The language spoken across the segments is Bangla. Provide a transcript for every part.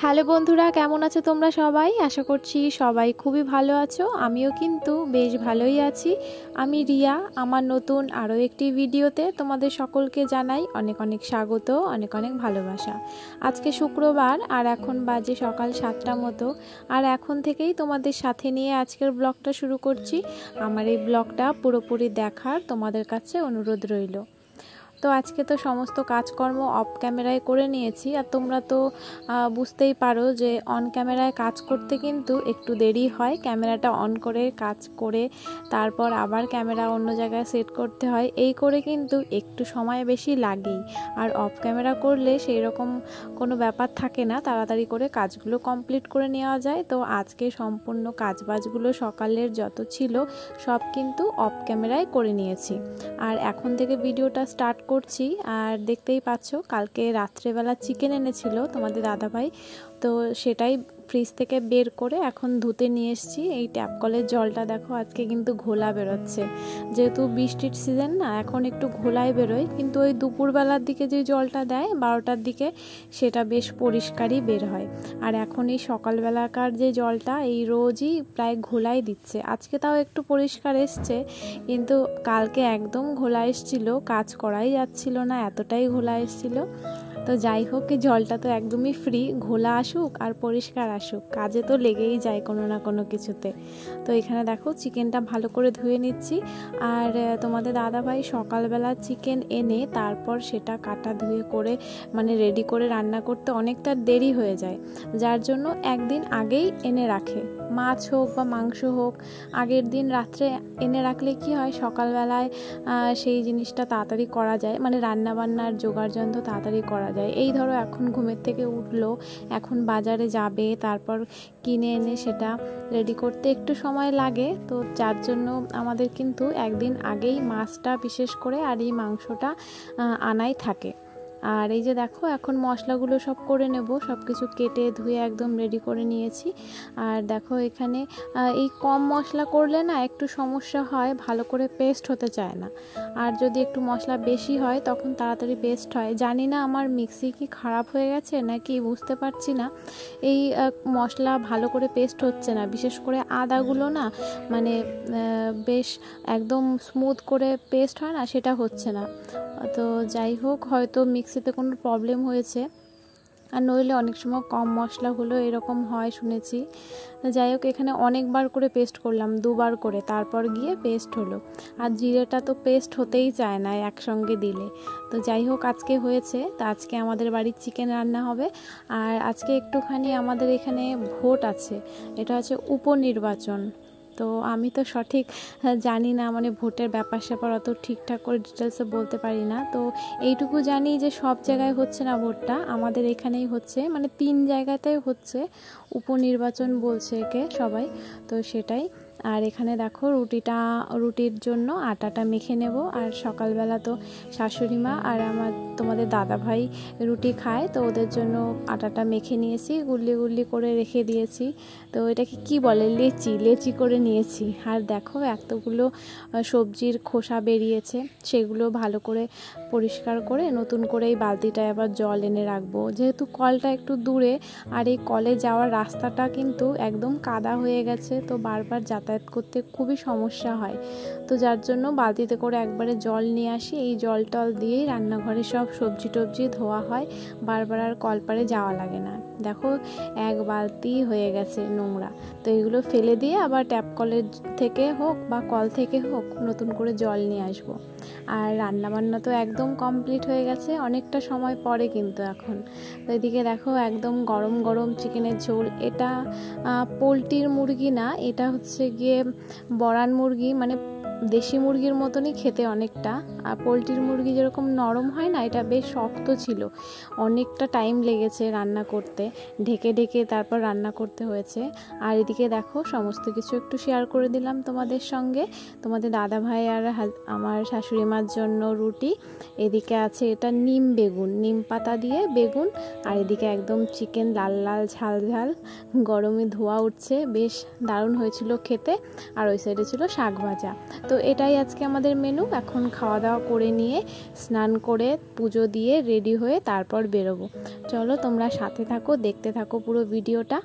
হ্যালো বন্ধুরা, কেমন আছো তোমরা সবাই? আশা করছি সবাই খুবই ভালো আছো। আমিও কিন্তু বেশ ভালোই আছি। আমি রিয়া। আমার নতুন আরও একটি ভিডিওতে তোমাদের সকলকে জানাই অনেক অনেক স্বাগত, অনেক অনেক ভালোবাসা। আজকে শুক্রবার আর এখন বাজে সকাল 7টার মতো। আর এখন থেকেই তোমাদের সাথে নিয়ে আজকের ব্লগটা শুরু করছি। আমার এই ব্লগটা পুরোপুরি দেখার তোমাদের কাছে অনুরোধ রইল। তো আজকে তো সমস্ত কাজকর্ম অফ ক্যামেরায় করে নিয়েছি। আর তোমরা তো বুঝতেই পারো যে অন ক্যামেরায় কাজ করতে কিন্তু একটু দেরি হয়। ক্যামেরাটা অন করে কাজ করে তারপর আবার ক্যামেরা অন্য জায়গায় সেট করতে হয়, এই করে কিন্তু একটু সময় বেশি লাগেই। আর অফ ক্যামেরা করলে সেই রকম কোনো ব্যাপার থাকে না, তাড়াতাড়ি করে কাজগুলো কমপ্লিট করে নেওয়া যায়। তো আজকে সম্পূর্ণ কাজবাজগুলো সকালের যত ছিল সব কিন্তু অফ ক্যামেরায় করে নিয়েছি। আর এখন থেকে ভিডিওটা স্টার্ট করছি। আর দেখতেই পাচ্ছ কালকে রাত্রেবেলা চিকেন এনেছিল তোমাদের দাদাভাই, তো সেটাই ফ্রিজ থেকে বের করে এখন ধুতে নিয়ে এসেছি। এই ট্যাপ কলের জলটা দেখো আজকে কিন্তু ঘোলা বেরোচ্ছে, যেহেতু বৃষ্টির সিজন না, এখন একটু ঘোলাই বেরোয়। কিন্তু ওই দুপুরবেলার দিকে যে জলটা দেয় 12টার দিকে, সেটা বেশ পরিষ্কারই বের হয়। আর এখন এই সকালবেলাকার যে জলটা এই রোজই প্রায় ঘোলাই দিচ্ছে। আজকে তাও একটু পরিষ্কার এসছে, কিন্তু কালকে একদম ঘোলা এসছিল, কাজ করাই যাচ্ছিল না, এতটাই ঘোলা এসছিল। তো যাই হোক, এই জলটা তো একদমই ফ্রি, ঘোলা আসুক আর পরিষ্কার আসুক, কাজে তো লেগেই যায় কোনো না কোনো কিছুতে। তো এখানে দেখো চিকেনটা ভালো করে ধুয়ে নিচ্ছি। আর তোমাদের দাদাভাই সকালবেলা চিকেন এনে তারপর সেটা কাটা ধুয়ে করে মানে রেডি করে রান্না করতে অনেকটা দেরি হয়ে যায়, যার জন্য একদিন আগেই এনে রাখে। মাছ হোক বা মাংস হোক, আগের দিন রাত্রে এনে রাখলে কি হয়, সকালবেলায় সেই জিনিসটা তাড়াতাড়ি করা যায়, মানে রান্নাবান্নার জোগাড়যন্ত্র তাড়াতাড়ি করা যায়। এই ধরো এখন ঘুমের থেকে উঠলো, এখন বাজারে যাবে, তারপর কিনে এনে সেটা রেডি করতে একটু সময় লাগে। তো যার জন্য আমাদের কিন্তু একদিন আগেই মাছটা বিশেষ করে আর এই মাংসটা আনাই থাকে। আর এই যে দেখো এখন মশলাগুলো সব করে নেব, সব কিছু কেটে ধুয়ে একদম রেডি করে নিয়েছি। আর দেখো এখানে এই কম মশলা করলে না একটু সমস্যা হয়, ভালো করে পেস্ট হতে চায় না। আর যদি একটু মশলা বেশি হয় তখন তাড়াতাড়ি পেস্ট হয়। জানি না আমার মিক্সি কি খারাপ হয়ে গেছে নাকি, বুঝতে পারছি না। এই মশলা ভালো করে পেস্ট হচ্ছে না, বিশেষ করে আদাগুলো না, মানে বেশ একদম স্মুথ করে পেস্ট হয় না, সেটা হচ্ছে না। তো যাই হোক, হয়তো মিক্সিতে কোনো প্রবলেম হয়েছে, আর নইলে অনেক সময় কম মশলা হলো এরকম হয় শুনেছি। যাই হোক, এখানে অনেকবার করে পেস্ট করলাম, 2বার করে, তারপর গিয়ে পেস্ট হলো। আর জিরেটা তো পেস্ট হতেই চায় না একসঙ্গে দিলে। তো যাই হোক, আজকে হয়েছে। তো আজকে আমাদের বাড়ির চিকেন রান্না হবে। আর আজকে একটুখানি আমাদের এখানে ভোট আছে, এটা হচ্ছে উপনির্বাচন। তো আমি তো সঠিক জানি না, মানে ভোটের ব্যাপার স্যাপার অত ঠিকঠাক করে ডিটেলসে বলতে পারি না। তো এইটুকু জানি যে সব জায়গায় হচ্ছে না ভোটটা, আমাদের এখানেই হচ্ছে, মানে 3 জায়গাতেই হচ্ছে। উপনির্বাচন বলছে একে সবাই, তো সেটাই। আর এখানে দেখো রুটির জন্য আটাটা মেখে নেব। আর সকালবেলা তো শাশুড়ি মা আর তোমাদের দাদা ভাই রুটি খায়, তো ওদের জন্য আটাটা মেখে নিয়েছি, গুল্লি গুল্লি করে রেখে দিয়েছি। তো এটাকে কি বলে, লেচি করে নিয়েছি। আর দেখো এতগুলো সবজির খোসা বেরিয়েছে, সেগুলো ভালো করে পরিষ্কার করে নতুন করে এই বালতিটায় আবার জল এনে রাখবো, যেহেতু কলটা একটু দূরে। আর এই কলে যাওয়ার রাস্তাটা কিন্তু একদম কাদা হয়ে গেছে, তো বারবার যাতায়াত করতে খুবই সমস্যা হয়। তো যার জন্য বালতিতে করে একবারে জল নিয়ে আসি, এই জল টল দিয়েই রান্নাঘরে সব সবজি টবজি ধোয়া হয়, বারবার আর কলপারে যাওয়া লাগে না। দেখো 1 বালতি হয়ে গেছে নোংরা, তো এগুলো ফেলে দিয়ে আবার ট্যাপ কলের থেকে হোক বা কল থেকে হোক নতুন করে জল নিয়ে আসবো। আর রান্নাবান্না তো একদম কমপ্লিট হয়ে গেছে, অনেকটা সময় পরে কিন্তু এখন। তো এদিকে দেখো একদম গরম গরম চিকেনের ঝোল। এটা পোলট্রির মুরগি না, এটা হচ্ছে গিয়ে বরান মুরগি, মানে দেশি মুরগির মতনই খেতে অনেকটা। আর পোলট্রির মুরগি যেরকম নরম হয় না, এটা বেশ শক্ত ছিল, অনেকটা টাইম লেগেছে রান্না করতে, ঢেকে ঢেকে তারপর রান্না করতে হয়েছে। আর এদিকে দেখো সমস্ত কিছু একটু শেয়ার করে দিলাম তোমাদের সঙ্গে। তোমাদের দাদা ভাই আর আমার শাশুড়ি মার জন্য রুটি, এদিকে আছে এটা নিম পাতা দিয়ে বেগুন, আর এদিকে একদম চিকেন লাল লাল ঝাল ঝাল গরমে ধোয়া উঠছে, বেশ দারুণ হয়েছিল খেতে। আর ওই সাইডে ছিল শাক ভাজা। তো এটাই আজকে আমাদের মেনু। এখন খাওয়া দাওয়া করে নিয়ে স্নান করে পুজো দিয়ে রেডি হয়ে তারপর বেরোবো। চলো তোমরা সাথে থাকো, দেখতে থাকো পুরো ভিডিওটা।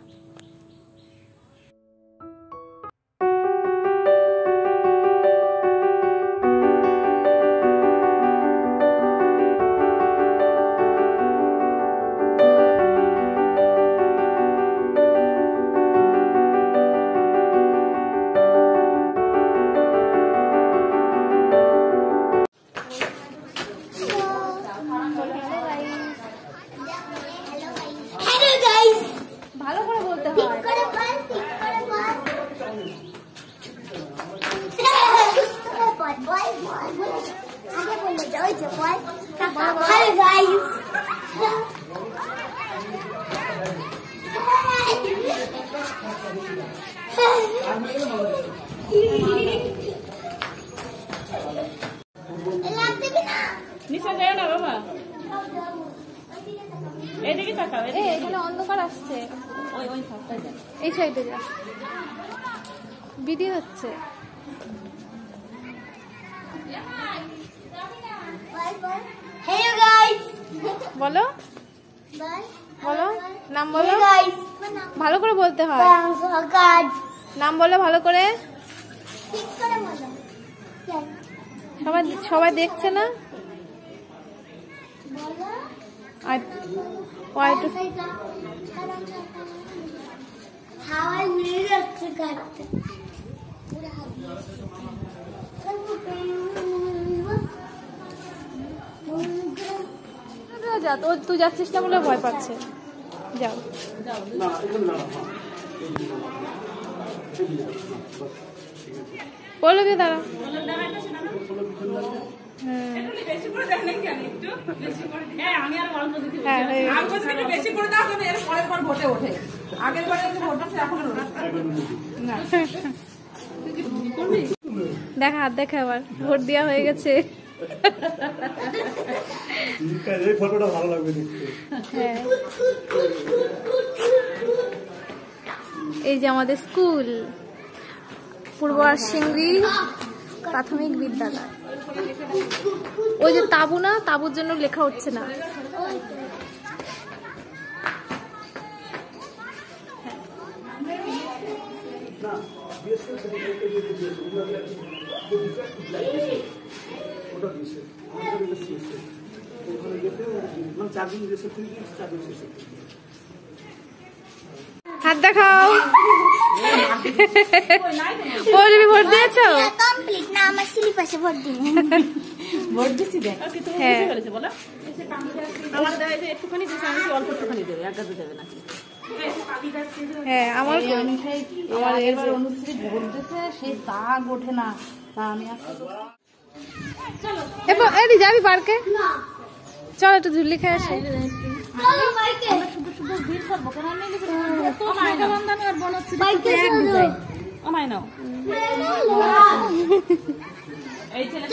ভালো করে বলতে হয়। নিচে যাও না বাবা, এদিকে তাকাও। এখানে অন্ধকার আসছে, ওই ওই সাইডে যা, এই সাইডে যা, ভিডিও হচ্ছে। Hello guys. বলো বলো, নাম বলো। Hey guys. ভালো করে বলতে হয়। নাম বলো ভালো করে। সবাই সবাই দেখছে না? আর হাওয়ায় উড়ে যাচ্ছে গাছটা। যা, তো তুই যাচ্ছিস না বলে ভয় পাচ্ছে। যাও বলো দিয়ে দাঁড়া। আমি আর অল্প দিতে হ্যাঁ, হয়ে গেছে। আমি বলছি বেশি করে দাও, তবে এর পরের বার ভোটে ওঠে। আগের বারে ভোট আছে, এখন না। দেখা হাত দেখা, আবার ভোট দেওয়া হয়ে গেছে। এই ফটোটা ভালো লাগবে দেখতে। হ্যাঁ, এই যে আমাদের স্কুল, পূর্ব আরসিংড়ি প্রাথমিক বিদ্যালয়। ওই যে তাবু না, তাবুর জন্য লেখা হচ্ছে না। হাত দেখাও। পৌলমী ভোট দিয়েছো? কমপ্লিট না, আমার সিলিপাসে ভোট দিন। ভোট দিছি দেখ। হ্যাঁ। বলেছে বলো, আমার দেয় যে একটুখানি দিছে, আমি অল্প একটুখানি দেবে, এক গাছে দেবে নাকি? হ্যাঁ, আমার আমার এবার অনুশ্রী ভোট দিছে, সেই দাগ ওঠে না। তা আমি আসতে এদি যাবি পার্কে? চল একটু ঝুলি খেয়ে আসি। শুধু শুধু ভিড় করবো কেন? বন্ধন আর বনশ্রী এক ডিজাইন। আমায় নাও এই ছেলে।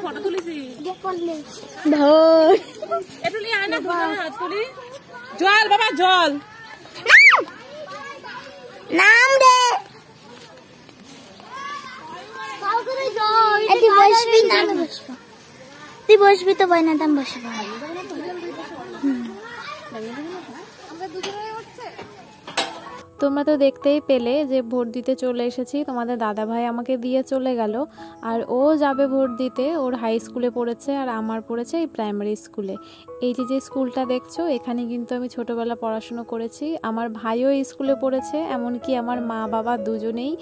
ফটো তুলেছি। জল বাবা, জল নাম দে। বসবি না? তুই বসবি তো বই না, দাম বসবো। তোমরা তো দেখতেই পেলে যে ভোট দিতে চলে এসেছি। তোমাদের দাদা ভাই আমাকে দিয়ে চলে গেল, আর ও যাবে ভোট দিতে। ওর হাই স্কুলে পড়েছে আর আমার পড়েছে এই প্রাইমারি স্কুলে। এই যে স্কুলটা দেখছো, এখানে কিন্তু আমি ছোটবেলা পড়াশুনো করেছি। আমার ভাইও এই স্কুলে পড়েছে, এমনকি আমার মা বাবা দুজনেই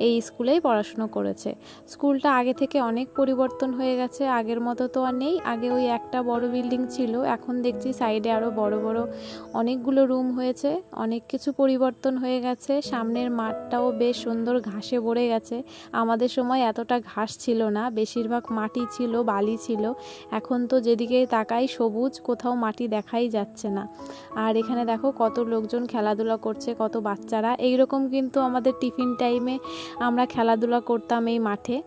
এই স্কুলেই পড়াশুনো করেছে। স্কুলটা আগে থেকে অনেক পরিবর্তন হয়ে গেছে, আগের মতো তো আর নেই। আগে ওই একটা বড় বিল্ডিং ছিল, এখন দেখছি সাইডে আরও বড় বড় অনেকগুলো রুম হয়েছে, অনেক কিছু পরিবর্তন হয়ে গেছে। সামনের মাঠটাও বেশ সুন্দর ঘাসে ভরে গেছে। আমাদের সময় এতটা ঘাস ছিল না, বেশিরভাগ মাটি ছিল, বালি ছিল। এখন তো যেদিকে তাকাই সবুজ, কোথাও মাটি দেখাই যাচ্ছে না। আর এখানে দেখো কত লোকজন খেলাধুলা করছে, কত বাচ্চারা। এইরকম কিন্তু আমাদের টিফিন টাইমে আমরা খেলাধুলা করতাম এই মাঠে,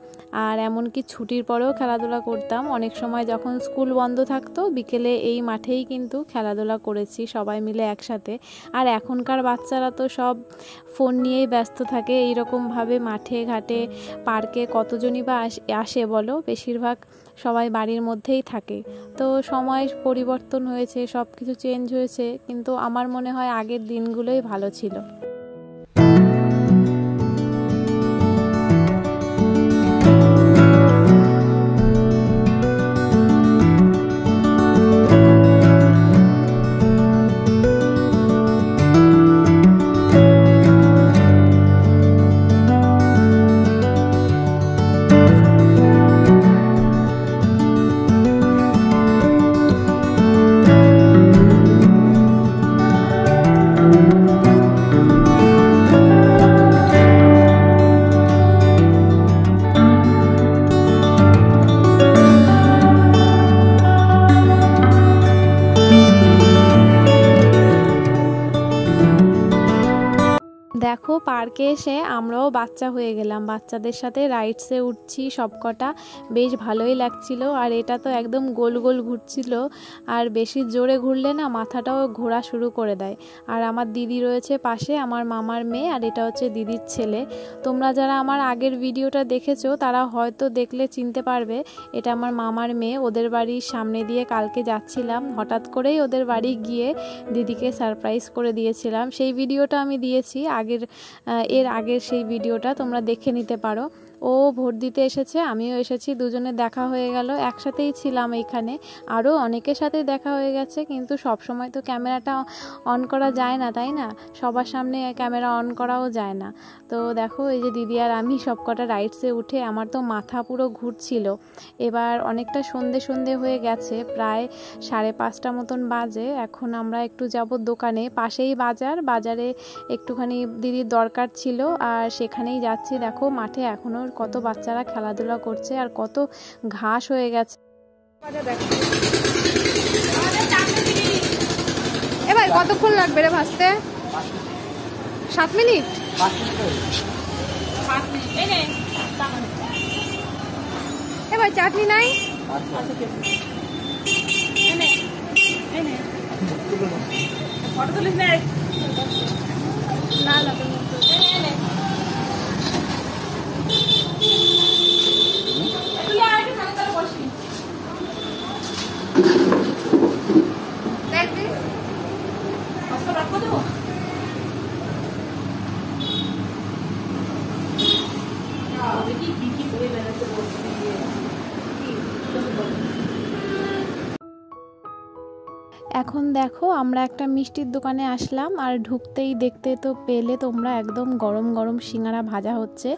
আর এমনকি ছুটির পরেও খেলাধুলা করতাম। অনেক সময় যখন স্কুল বন্ধ থাকতো বিকেলে এই মাঠেই কিন্তু খেলাধুলা করেছি সবাই মিলে একসাথে। আর এখনকার বাচ্চারা তো সব ফোন নিয়েই ব্যস্ত থাকে। এইরকমভাবে মাঠে ঘাটে পার্কে কতজনই বা আসে বলো, বেশিরভাগ সবাই বাড়ির মধ্যেই থাকে। তো সময় পরিবর্তন হয়েছে, সব কিছু চেঞ্জ হয়েছে, কিন্তু আমার মনে হয় আগের দিনগুলোই ভালো ছিল। দেখো পার্কে এসে আমরাও বাচ্চা হয়ে গেলাম, বাচ্চাদের সাথে রাইডসে উঠছি সবকটা, বেশ ভালোই লাগছিল। আর এটা তো একদম গোল গোল ঘুরছিল, আর বেশি জোরে ঘুরলে না মাথাটাও ঘোরা শুরু করে দেয়। আর আমার দিদি রয়েছে পাশে, আমার মামার মেয়ে, আর এটা হচ্ছে দিদির ছেলে। তোমরা যারা আমার আগের ভিডিওটা দেখেছো তারা হয়তো দেখলে চিনতে পারবে, এটা আমার মামার মেয়ে। ওদের বাড়ির সামনে দিয়ে কালকে যাচ্ছিলাম, হঠাৎ করেই ওদের বাড়ি গিয়ে দিদিকে সারপ্রাইজ করে দিয়েছিলাম। সেই ভিডিওটা আমি দিয়েছি এর আগের সেই ভিডিওটা তোমরা দেখে নিতে পারো। ও ভোট দিতে এসেছে, আমিও এসেছি, দুজনে দেখা হয়ে গেল, একসাথেই ছিলাম এইখানে। আরও অনেকের সাথে দেখা হয়ে গেছে, কিন্তু সব সময় তো ক্যামেরাটা অন করা যায় না, তাই না? সবার সামনে ক্যামেরা অন করাও যায় না। তো দেখো এই যে দিদি আর আমি সবকটা রাইডসে উঠে আমার তো মাথা পুরো ঘুরছিল। এবার অনেকটা সন্ধে হয়ে গেছে, প্রায় 5:30 মতন বাজে। এখন আমরা একটু যাব দোকানে, পাশেই বাজারে একটুখানি দিদির দরকার ছিল, আর সেখানেই যাচ্ছি। দেখো মাঠে এখনও কত বাচ্চারা খেলাধুলা করছে, আর কত ঘাস হয়ে গেছে। এবার কতক্ষণ লাগবে রে ভাজতে? 7 মিনিট। এবার চাটনি নাই? না না এখন দেখো আমরা একটা মিষ্টির দোকানে আসলাম, আর ঢুকতেই দেখতে তো পেলে তোমরা একদম গরম গরম সিঙ্গারা ভাজা হচ্ছে।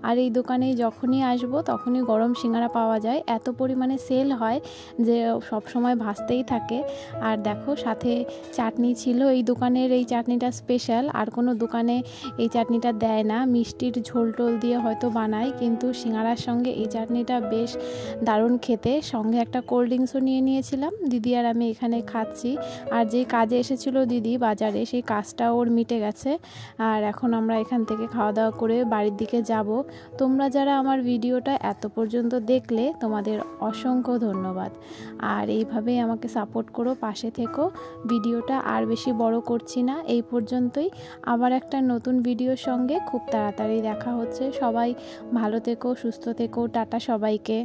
আর এই দোকানে যখনই আসবো তখনই গরম সিঙ্গারা পাওয়া যায়, এত পরিমাণে সেল হয় যে সব সময় ভাজতেই থাকে। আর দেখো সাথে চাটনি ছিল, এই দোকানের এই চাটনিটা স্পেশাল, আর কোনো দোকানে এই চাটনিটা দেয় না। মিষ্টির ঝোল টোল দিয়ে হয়তো বানায়, কিন্তু সিঙ্গারার সঙ্গে এই চাটনিটা বেশ দারুণ খেতে। সঙ্গে একটা কোল্ড ড্রিঙ্কসও নিয়ে নিয়েছিলাম, দিদি আর আমি এখানে খাচ্ছি। আর যে কাজে এসেছিল দিদি বাজারে, সেই কাজটা ওর মিটে গেছে। আর এখন আমরা এখান থেকে খাওয়া দাওয়া করে বাড়ির দিকে যাব। তোমরা যারা আমার ভিডিওটা এত পর্যন্ত দেখলে তোমাদের অসংখ্য ধন্যবাদ। আর এইভাবেই আমাকে সাপোর্ট করো, পাশে থেকো। ভিডিওটা আর বেশি বড় করছি না, এই পর্যন্তই। আবার একটা নতুন ভিডিওর সঙ্গে খুব তাড়াতাড়ি দেখা হচ্ছে। সবাই ভালো থেকো, সুস্থ থেকো, টাটা সবাইকে।